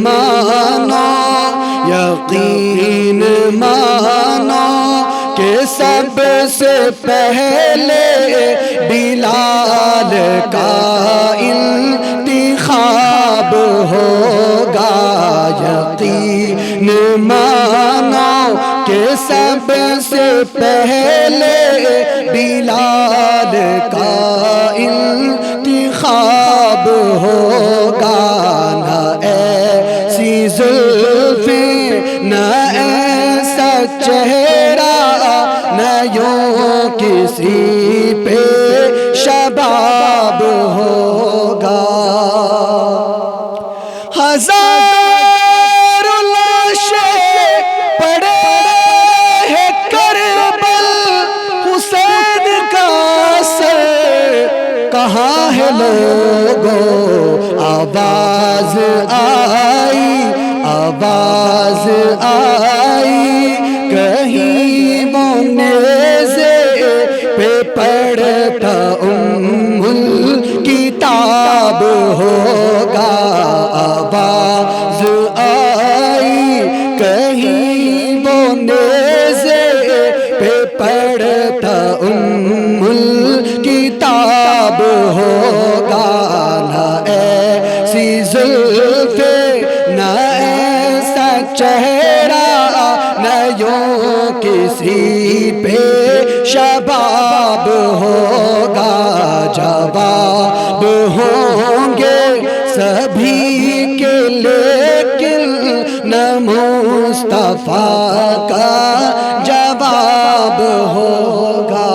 مانو یقین مانو کہ سب سے پہلے بلال کا انتخاب ہوگا یقین مانو کہ سب سے پہلے بلال کا انتخاب ہوگا نہ ایسی زلفیں نہ ایسا چہرہ نہ یوں کسی پہ شباب ہوگا ہزار لاشیں پڑے ہیں کربل حسین کا سر کہاں ہے لوگوں آواز آئی کہیں وہ نیزے پہ پڑھتا الکتاب ہوگا آواز آئی کہیں وہ نیزے پہ پڑھتا الکتاب ہوگا نہ ایسی زلفیں نہ ایسا چہرہ نہ یوں کسی پہ شباب ہوگا جواب ہوں گے سبھی کے لیکن نہ مصطفیٰ کا جواب ہوگا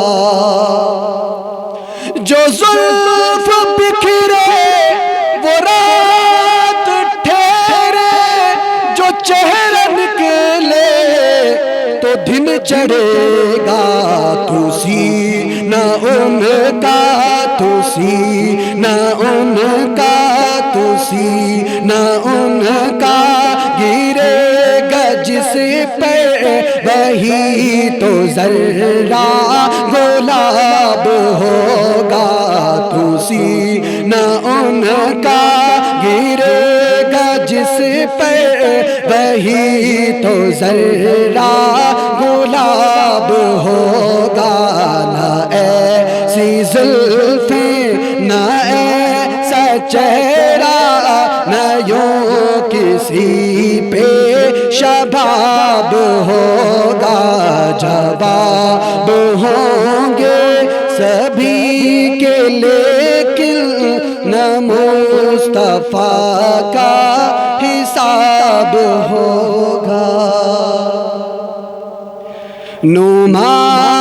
جو زلف بکھرے وہ رات ٹھہرے جو چہرہ نکلے تو دن چڑھے گا تو سینہ ان کا تو سینہ ان کا تو سینہ ان کا گرے گا جس پہ وہی تو ذرہ گلاب ہوگا تو سینہ ان کا گرے گا جس پہ وہی تو ذرہ گلاب ہوگا نہ ایسی زلفیں نہ ایسا چہرہ نہ یوں کسی پہ شباب ہوگا جواب ہوں گے سبھی کے لیکن نہ مصطفیٰ کا حساب ہوگا نعمان